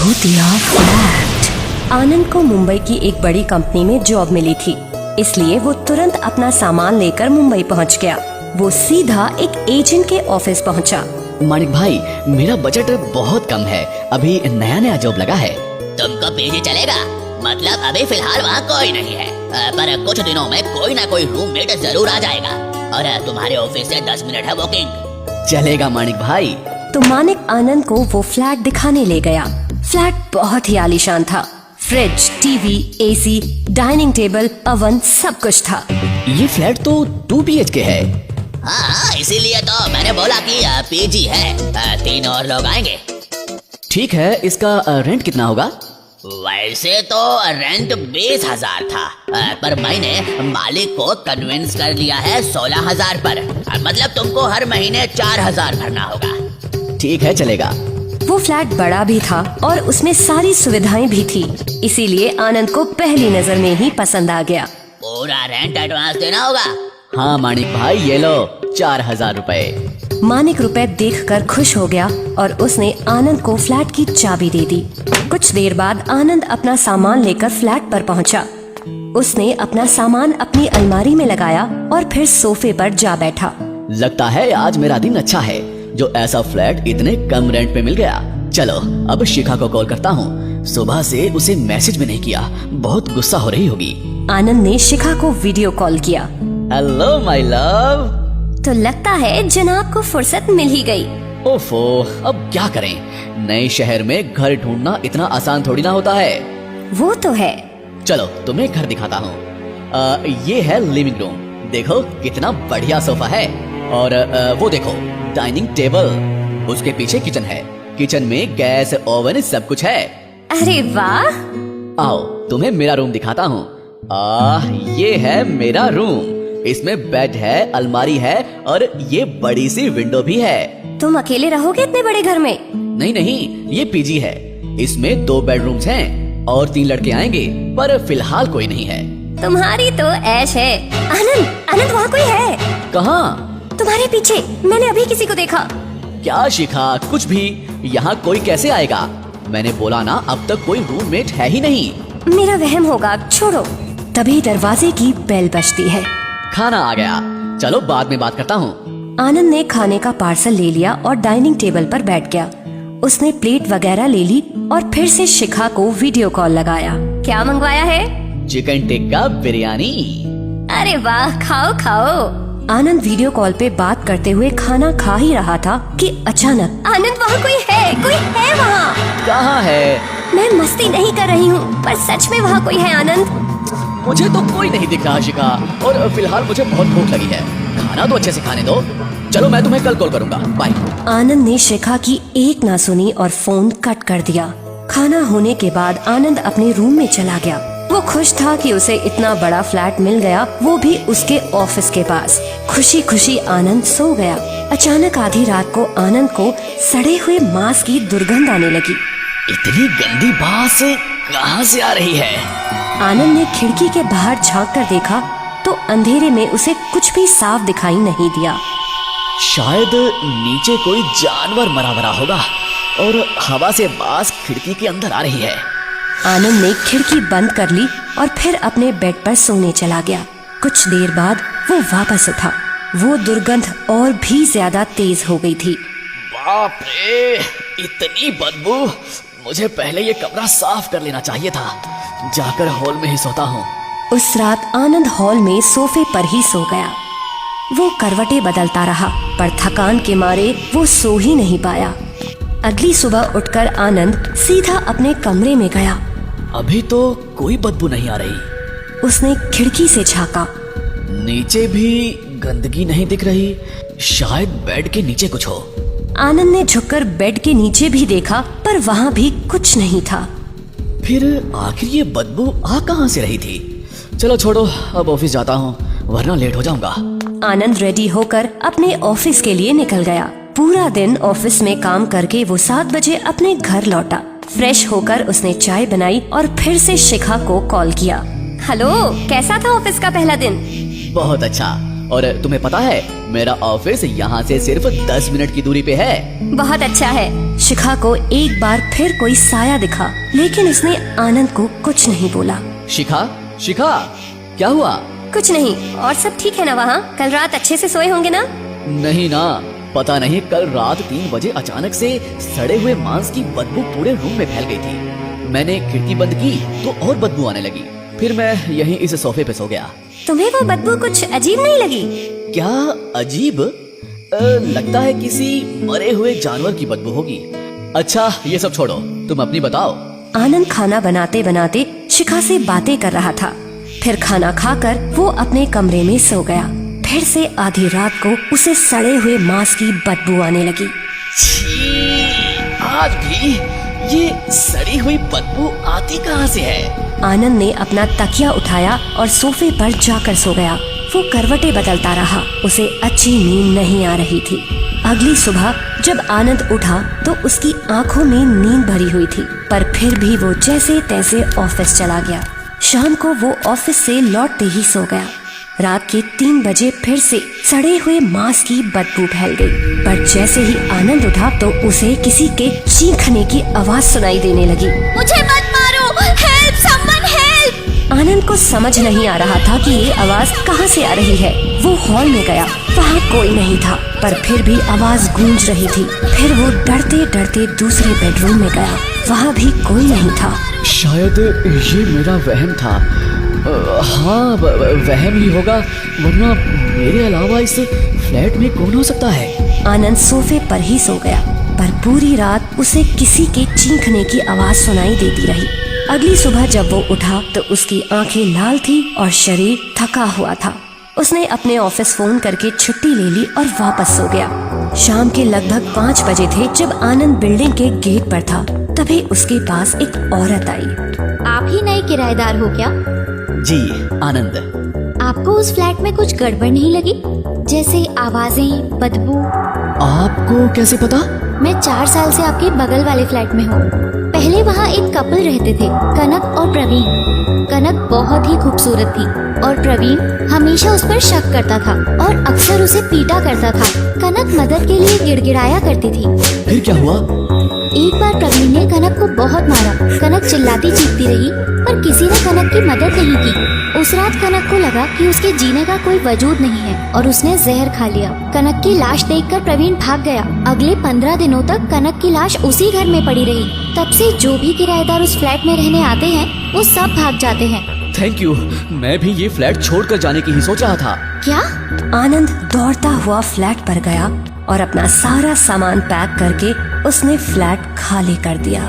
भूतिया फ्लैट। आनंद को मुंबई की एक बड़ी कंपनी में जॉब मिली थी, इसलिए वो तुरंत अपना सामान लेकर मुंबई पहुंच गया। वो सीधा एक एजेंट के ऑफिस पहुंचा। मानिक भाई, मेरा बजट बहुत कम है, अभी नया नया जॉब लगा है। तुमको पीजी चलेगा? मतलब अभी फिलहाल वहाँ कोई नहीं है, पर कुछ दिनों में कोई ना कोई रूममेट जरूर आ जाएगा और तुम्हारे ऑफिस से 10 मिनट है वॉकिंग। चलेगा मानिक भाई। तो मानिक आनंद को वो फ्लैट दिखाने ले गया। फ्लैट बहुत ही आलीशान था। Fridge, TV, AC, dining table, oven, सब कुछ था। ये फ्लैट तो 2 BHK है। हाँ, इसीलिए तो मैंने बोला कि पीजी है, 3 और लोग आएंगे। ठीक है, इसका रेंट कितना होगा? वैसे तो रेंट 20,000 था, पर मैंने मालिक को कन्विंस कर लिया है 16,000 पर। मतलब तुमको हर महीने 4,000 भरना होगा। ठीक है, चलेगा। वो फ्लैट बड़ा भी था और उसमें सारी सुविधाएं भी थी, इसीलिए आनंद को पहली नजर में ही पसंद आ गया। पूरा रेंट एडवांस देना होगा। हाँ मानिक भाई, ये लो 4,000 रुपए। मानिक रुपए देखकर खुश हो गया और उसने आनंद को फ्लैट की चाबी दे दी। कुछ देर बाद आनंद अपना सामान लेकर फ्लैट पर पहुंचा। उसने अपना सामान अपनी अलमारी में लगाया और फिर सोफे पर जा बैठा। लगता है आज मेरा दिन अच्छा है, जो ऐसा फ्लैट इतने कम रेंट पे मिल गया। चलो अब शिखा को कॉल करता हूँ। सुबह से उसे मैसेज भी नहीं किया, बहुत गुस्सा हो रही होगी। आनंद ने शिखा को वीडियो कॉल किया। Hello my love. तो लगता है जनाब को फुर्सत मिल ही गई। ओफो, अब क्या करें? नए शहर में घर ढूंढना इतना आसान थोड़ी ना होता है। वो तो है। चलो तुम्हें घर दिखाता हूँ। ये है लिविंग रूम, देखो कितना बढ़िया सोफा है। और वो देखो डाइनिंग टेबल, उसके पीछे किचन है। किचन में गैस, ओवन, सब कुछ है। अरे वाह। आओ तुम्हें मेरा रूम दिखाता हूँ। ये है मेरा रूम। इसमें बेड है, अलमारी है और ये बड़ी सी विंडो भी है। तुम अकेले रहोगे इतने बड़े घर में? नहीं नहीं, ये पीजी है। इसमें 2 बेडरूम्स हैं और 3 लड़के आएंगे, पर फिलहाल कोई नहीं है। तुम्हारी तो ऐश है। आनंद वहाँ कोई है? कहाँ? तुम्हारे पीछे, मैंने अभी किसी को देखा। क्या शिखा, कुछ भी। यहाँ कोई कैसे आएगा? मैंने बोला ना, अब तक कोई रूममेट है ही नहीं। मेरा वहम होगा, छोड़ो। तभी दरवाजे की बेल बजती है। खाना आ गया, चलो बाद में बात करता हूँ। आनंद ने खाने का पार्सल ले लिया और डाइनिंग टेबल पर बैठ गया। उसने प्लेट वगैरह ले ली और फिर से शिखा को वीडियो कॉल लगाया। क्या मंगवाया है? चिकन टिक्का बिरयानी। अरे वाह, खाओ खाओ। आनंद वीडियो कॉल पे बात करते हुए खाना खा ही रहा था कि अचानक, आनंद वहाँ कोई है वहाँ। कहाँ है? मैं मस्ती नहीं कर रही हूँ, पर सच में वहाँ कोई है आनंद। मुझे तो कोई नहीं दिख रहा शिखा, और फिलहाल मुझे बहुत भूख लगी है। खाना तो अच्छे से खाने दो। चलो मैं तुम्हें कल कॉल करूँगा, बाय। आनंद ने शिखा की एक ना सुनी और फोन कट कर दिया। खाना होने के बाद आनंद अपने रूम में चला गया। वो खुश था कि उसे इतना बड़ा फ्लैट मिल गया, वो भी उसके ऑफिस के पास। खुशी खुशी आनंद सो गया। अचानक आधी रात को आनंद को सड़े हुए मांस की दुर्गंध आने लगी। इतनी गंदी बास कहाँ से आ रही है? आनंद ने खिड़की के बाहर झांक कर देखा तो अंधेरे में उसे कुछ भी साफ दिखाई नहीं दिया। शायद नीचे कोई जानवर मरा मरा होगा और हवा से बास खिड़की के अंदर आ रही है। आनंद ने खिड़की बंद कर ली और फिर अपने बेड पर सोने चला गया। कुछ देर बाद वो वापस उठा। वो दुर्गंध और भी ज्यादा तेज हो गई थी। बाप रे, इतनी बदबू। मुझे पहले ये कमरा साफ कर लेना चाहिए था। जाकर हॉल में ही सोता हूँ। उस रात आनंद हॉल में सोफे पर ही सो गया। वो करवटें बदलता रहा, पर थकान के मारे वो सो ही नहीं पाया। अगली सुबह उठकर आनंद सीधा अपने कमरे में गया। अभी तो कोई बदबू नहीं आ रही। उसने खिड़की से झांका। नीचे भी गंदगी नहीं दिख रही। शायद बेड के नीचे कुछ हो। आनंद ने झुककर बेड के नीचे भी देखा, पर वहाँ भी कुछ नहीं था। फिर आखिर ये बदबू आ कहाँ से रही थी? चलो छोड़ो, अब ऑफिस जाता हूँ, वरना लेट हो जाऊंगा। आनंद रेडी होकर अपने ऑफिस के लिए निकल गया। पूरा दिन ऑफिस में काम करके वो 7 बजे अपने घर लौटा। फ्रेश होकर उसने चाय बनाई और फिर से शिखा को कॉल किया। हेलो, कैसा था ऑफिस का पहला दिन? बहुत अच्छा। और तुम्हें पता है मेरा ऑफिस यहाँ से सिर्फ 10 मिनट की दूरी पे है। बहुत अच्छा है। शिखा को एक बार फिर कोई साया दिखा, लेकिन उसने आनंद को कुछ नहीं बोला। शिखा, शिखा, क्या हुआ? कुछ नहीं। और सब ठीक है ना वहाँ? कल रात अच्छे से सोए होंगे ना? नहीं ना, पता नहीं कल रात 3 बजे अचानक से सड़े हुए मांस की बदबू पूरे रूम में फैल गई थी। मैंने खिड़की बंद की तो और बदबू आने लगी। फिर मैं यहीं इस सोफे पे सो गया। तुम्हें वो बदबू कुछ अजीब नहीं लगी? क्या अजीब? लगता है किसी मरे हुए जानवर की बदबू होगी। अच्छा ये सब छोड़ो, तुम अपनी बताओ। आनंद खाना बनाते बनाते शिखा से बातें कर रहा था। फिर खाना खाकर वो अपने कमरे में सो गया। फिर से आधी रात को उसे सड़े हुए मांस की बदबू आने लगी। छी, आज भी ये सड़ी हुई बदबू आती कहाँ से है? आनंद ने अपना तकिया उठाया और सोफे पर जाकर सो गया। वो करवटें बदलता रहा, उसे अच्छी नींद नहीं आ रही थी। अगली सुबह जब आनंद उठा तो उसकी आंखों में नींद भरी हुई थी, पर फिर भी वो जैसे तैसे ऑफिस चला गया। शाम को वो ऑफिस से लौटते ही सो गया। रात के 3 बजे फिर से सड़े हुए मांस की बदबू फैल गई, पर जैसे ही आनंद उठा तो उसे किसी के चीखने की आवाज सुनाई देने लगी। मुझे मत मारो, हेल्प, समवन हेल्प। आनंद को समझ नहीं आ रहा था कि ये आवाज कहाँ से आ रही है। वो हॉल में गया, वहाँ कोई नहीं था, पर फिर भी आवाज गूंज रही थी। फिर वो डरते डरते दूसरे बेडरूम में गया, वहाँ भी कोई नहीं था। शायद ये मेरा वहम था। हाँ, वहम ही होगा, वरना मेरे अलावा इस फ्लैट में कौन हो सकता है? आनंद सोफे पर ही सो गया, पर पूरी रात उसे किसी के चीखने की आवाज सुनाई देती रही। अगली सुबह जब वो उठा तो उसकी आंखें लाल थी और शरीर थका हुआ था। उसने अपने ऑफिस फोन करके छुट्टी ले ली और वापस सो गया। शाम के लगभग 5 बजे थे जब आनंद बिल्डिंग के गेट पर था। तभी उसके पास एक औरत आई। आप ही नए किराएदार हो क्या? जी, आनंद। आपको उस फ्लैट में कुछ गड़बड़ नहीं लगी? जैसे आवाजें, बदबू? आपको कैसे पता? मैं 4 साल से आपके बगल वाले फ्लैट में हूँ। पहले वहाँ एक कपल रहते थे, कनक और प्रवीण। कनक बहुत ही खूबसूरत थी और प्रवीण हमेशा उस पर शक करता था और अक्सर उसे पीटा करता था। कनक मदद के लिए गिड़गिड़ाया करती थी। फिर क्या हुआ? एक बार प्रवीण ने कनक को बहुत मारा। कनक चिल्लाती चीखती रही, पर किसी ने कनक की मदद नहीं की। उस रात कनक को लगा कि उसके जीने का कोई वजूद नहीं है और उसने जहर खा लिया। कनक की लाश देखकर प्रवीण भाग गया। अगले 15 दिनों तक कनक की लाश उसी घर में पड़ी रही। तब से जो भी किराएदार उस फ्लैट में रहने आते हैं वो सब भाग जाते हैं। थैंक यू, मैं भी ये फ्लैट छोड़कर जाने की ही सोच रहा था। क्या? आनंद दौड़ता हुआ फ्लैट पर गया और अपना सारा सामान पैक करके उसने फ्लैट खाली कर दिया।